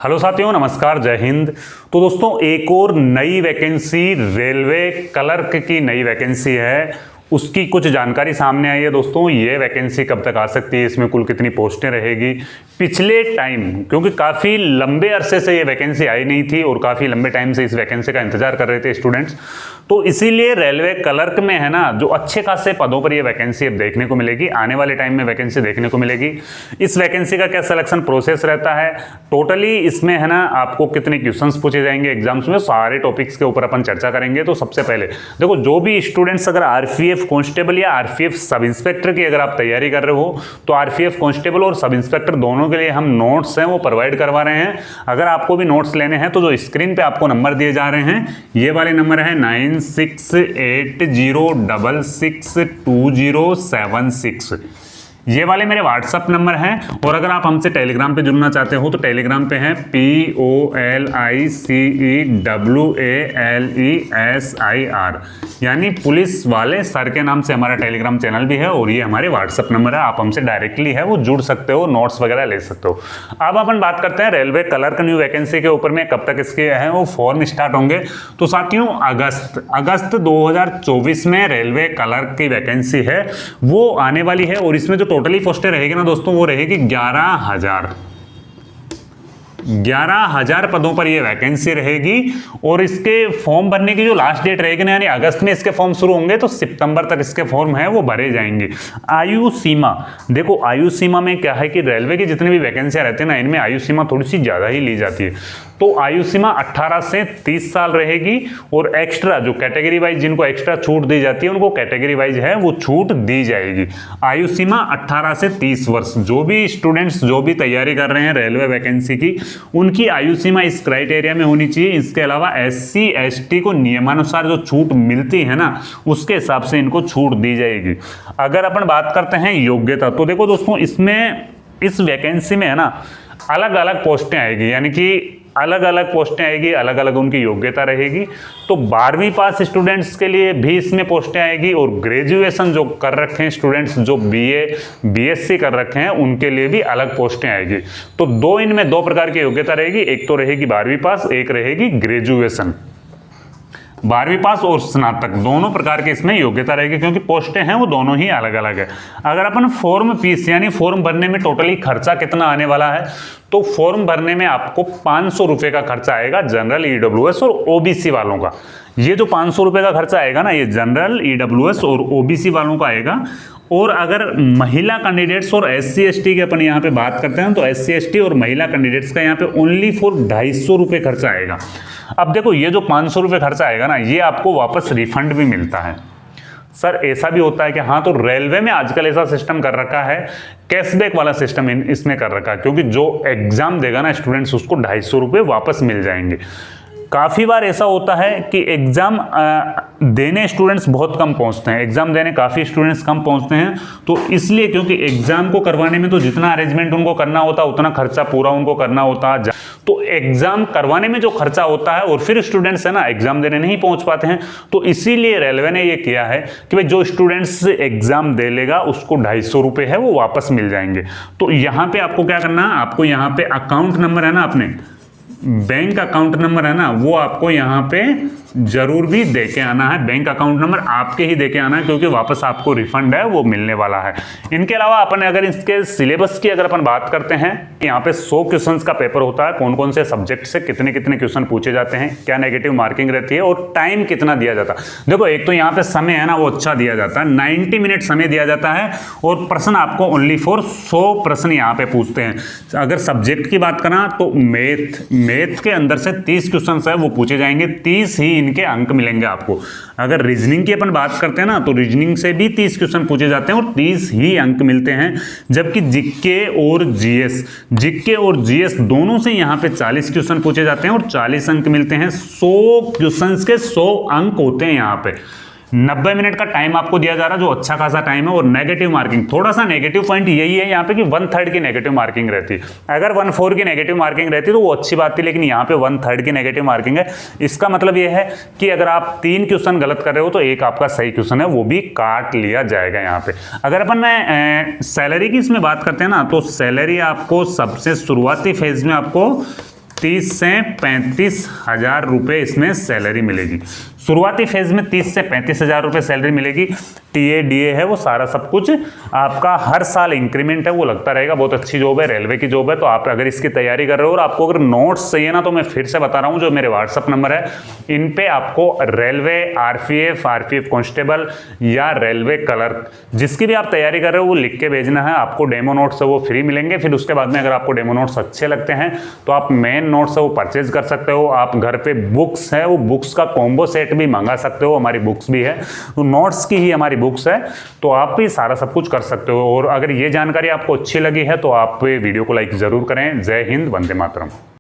Hello साथियों, नमस्कार, जय हिंद। तो दोस्तों, एक और नई वैकेंसी रेलवे क्लर्क की नई वैकेंसी है, उसकी कुछ जानकारी सामने आई है। दोस्तों, ये वैकेंसी कब तक आ सकती है, इसमें कुल कितनी पोस्टें रहेगी। पिछले टाइम, क्योंकि काफ़ी लंबे अरसे से ये वैकेंसी आई नहीं थी और काफ़ी लंबे टाइम से इस वैकेंसी का इंतजार कर रहे थे स्टूडेंट्स, तो इसीलिए रेलवे क्लर्क में है ना, जो अच्छे खासे पदों पर ये वैकेंसी अब देखने को मिलेगी, आने वाले टाइम में वैकेंसी देखने को मिलेगी। इस वैकेंसी का क्या सिलेक्शन प्रोसेस रहता है, टोटली इसमें है ना आपको कितने क्वेश्चंस पूछे जाएंगे एग्जाम्स में, सारे टॉपिक्स के ऊपर अपन चर्चा करेंगे। तो सबसे पहले देखो, जो भी स्टूडेंट्स अगर आरपीएफ कांस्टेबल या आरपीएफ सब इंस्पेक्टर की अगर आप तैयारी कर रहे हो, तो आरपीएफ कांस्टेबल और सब इंस्पेक्टर दोनों के लिए हम नोट्स हैं वो प्रोवाइड करवा रहे हैं। अगर आपको भी नोट्स लेने हैं तो जो स्क्रीन पे आपको नंबर दिए जा रहे हैं, ये वाले नंबर है 9680662076, ये वाले मेरे व्हाट्सअप नंबर हैं। और अगर आप हमसे टेलीग्राम पे जुड़ना चाहते हो तो टेलीग्राम पे हैं POLICEWALESIR, यानी पुलिस वाले सर के नाम से हमारा टेलीग्राम चैनल भी है, और ये हमारे व्हाट्सअप नंबर है। आप हमसे डायरेक्टली है वो जुड़ सकते हो, नोट्स वगैरह ले सकते हो। अब अपन बात करते हैं रेलवे क्लर्क न्यू वैकेंसी के ऊपर में, कब तक इसके है वो फॉर्म स्टार्ट होंगे। तो साथियों, अगस्त 2024 में रेलवे क्लर्क की वैकेंसी है वो आने वाली है, और इसमें जो टोटली पोस्टें रहेगी ना दोस्तों, वो रहेगी 11,000 पदों पर ये वैकेंसी रहेगी। और इसके फॉर्म भरने की जो लास्ट डेट रहेगी ना, यानी अगस्त में इसके फॉर्म शुरू होंगे तो सितंबर तक इसके फॉर्म है वो भरे जाएंगे। आयु सीमा, देखो आयु सीमा में क्या है कि रेलवे की जितनी भी वैकेंसियां रहती है ना, इनमें आयु सीमा थोड़ी सी ज़्यादा ही ली जाती है। तो आयु सीमा 18 से 30 साल रहेगी, और एक्स्ट्रा जो कैटेगरी वाइज जिनको एक्स्ट्रा छूट दी जाती है, उनको कैटेगरी वाइज है वो छूट दी जाएगी। आयु सीमा 18 से 30 वर्ष। जो भी स्टूडेंट्स जो भी तैयारी कर रहे हैं रेलवे वैकेंसी की, उनकी आयु सीमा इस क्राइटेरिया में होनी चाहिए। इसके अलावा SC ST को नियमानुसार जो छूट मिलती है ना, उसके हिसाब से इनको छूट दी जाएगी। अगर अपन बात करते हैं योग्यता, तो देखो दोस्तों, इसमें इस वैकेंसी में है ना अलग अलग पोस्टें आएगी, यानी कि अलग अलग पोस्टें आएगी, अलग अलग उनकी योग्यता रहेगी। तो 12वीं पास स्टूडेंट्स के लिए भी इसमें पोस्टें आएगी, और ग्रेजुएशन जो कर रखे हैं स्टूडेंट्स, जो BA BSc कर रखे हैं, उनके लिए भी अलग पोस्टें आएगी। तो इनमें दो प्रकार की योग्यता रहेगी, एक तो रहेगी 12वीं पास, एक रहेगी ग्रेजुएशन। 12वीं पास और स्नातक दोनों प्रकार के इसमें योग्यता रहेगी, क्योंकि पोस्टें हैं वो दोनों ही अलग अलग है। अगर अपन फॉर्म फीस यानी फॉर्म भरने में टोटली खर्चा कितना आने वाला है, तो फॉर्म भरने में आपको 500 रुपये का खर्चा आएगा जनरल, EWS और OBC वालों का। ये जो 500 रुपये का खर्चा आएगा ना, ये जनरल, EWS और OBC वालों का आएगा। और अगर महिला कैंडिडेट्स और SC ST की अपन यहाँ पे बात करते हैं, तो SC ST और महिला कैंडिडेट्स का यहाँ पे ओनली फॉर 250 रुपये खर्चा आएगा। अब देखो, ये जो 500 रुपये खर्चा आएगा ना, ये आपको वापस रिफंड भी मिलता है। सर ऐसा भी होता है कि हाँ, तो रेलवे में आजकल ऐसा सिस्टम कर रखा है, कैशबैक वाला सिस्टम इसमें कर रखा है, क्योंकि जो एग्जाम देगा ना स्टूडेंट्स, उसको 250 रुपये वापस मिल जाएंगे। काफ़ी बार ऐसा होता है कि एग्ज़ाम देने स्टूडेंट्स बहुत कम पहुंचते हैं, एग्ज़ाम देने काफ़ी स्टूडेंट्स कम पहुंचते हैं। तो इसलिए, क्योंकि एग्ज़ाम को करवाने में तो जितना अरेंजमेंट उनको करना होता है, उतना खर्चा पूरा उनको करना होता है। तो एग्ज़ाम करवाने में जो खर्चा होता है, और फिर स्टूडेंट्स है ना एग्ज़ाम देने नहीं पहुंच पाते हैं। तो इसीलिए रेलवे ने ये किया है कि भाई जो स्टूडेंट्स एग्ज़ाम दे लेगा, उसको 250 रुपये है वो वापस मिल जाएंगे। तो यहाँ पर आपको क्या करना है, आपको यहाँ पर अकाउंट नंबर है ना, अपने बैंक अकाउंट नंबर है ना, वो आपको यहाँ पे जरूर भी दे के आना है। बैंक अकाउंट नंबर आपके ही दे के आना है, क्योंकि वापस आपको रिफंड है वो मिलने वाला है। इनके अलावा अपन अगर इसके सिलेबस की अगर अपन बात करते हैं, यहाँ पे 100 क्वेश्चंस का पेपर होता है। कौन कौन से सब्जेक्ट से कितने कितने क्वेश्चन पूछे जाते हैं, क्या नेगेटिव मार्किंग रहती है, और टाइम कितना दिया जाता है। देखो, एक तो यहाँ पे समय है ना वो अच्छा दिया जाता है, 90 मिनट समय दिया जाता है, और प्रश्न आपको ओनली फॉर 100 प्रश्न यहाँ पे पूछते हैं। अगर सब्जेक्ट की बात करें तो मैथ के अंदर से 30 क्वेश्चन है वो पूछे जाएंगे, 30 ही इनके अंक मिलेंगे आपको। अगर रीजनिंग की अपन बात करते हैं ना, तो रीजनिंग से भी 30 क्वेश्चन पूछे जाते हैं और 30 ही अंक मिलते हैं। जबकि जीके और जीएस दोनों से यहाँ पे 40 क्वेश्चन पूछे जाते हैं और 40 अंक मिलते हैं। 100 क्वेश्चन के 100 अंक होते हैं यहाँ पे। 90 मिनट का टाइम आपको दिया जा रहा है, जो अच्छा खासा टाइम है। और नेगेटिव मार्किंग, थोड़ा सा नेगेटिव पॉइंट यही है यहाँ पे कि 1/3 की नेगेटिव मार्किंग रहती है। अगर 1/4 की नेगेटिव मार्किंग रहती तो वो अच्छी बात थी, लेकिन यहाँ पे 1/3 की नेगेटिव मार्किंग है। इसका मतलब ये है कि अगर आप 3 क्वेश्चन गलत कर रहे हो तो एक आपका सही क्वेश्चन है वो भी काट लिया जाएगा यहाँ पे। अगर अपन सैलरी की इसमें बात करते हैं ना, तो सैलरी आपको सबसे शुरुआती फेज में आपको 30 से 35 हज़ार रुपये इसमें सैलरी मिलेगी। शुरुआती फेज में 30 से 35 हज़ार रुपये सैलरी मिलेगी। टीए डीए है वो सारा सब कुछ आपका हर साल इंक्रीमेंट है वो लगता रहेगा। बहुत अच्छी जॉब है, रेलवे की जॉब है। तो आप अगर इसकी तैयारी कर रहे हो और आपको अगर नोट्स चाहिए ना, तो मैं फिर से बता रहा हूँ, जो मेरे व्हाट्सअप नंबर है इन पे आपको रेलवे, आरपीएफ कांस्टेबल या रेलवे क्लर्क जिसकी भी आप तैयारी कर रहे हो वो लिख के भेजना है। आपको डेमो नोट्स है वो फ्री मिलेंगे। फिर उसके बाद में अगर आपको डेमो नोट्स अच्छे लगते हैं तो आप मेन नोट्स है वो परचेज कर सकते हो। आप घर पे बुक्स है वो बुक्स का कॉम्बो सेट भी मंगा सकते हो, हमारी बुक्स भी है। तो नोट्स की ही हमारी बुक्स है, तो आप भी सारा सब कुछ कर सकते हो। और अगर ये जानकारी आपको अच्छी लगी है तो आप वीडियो को लाइक जरूर करें। जय हिंद, वंदे मातरम।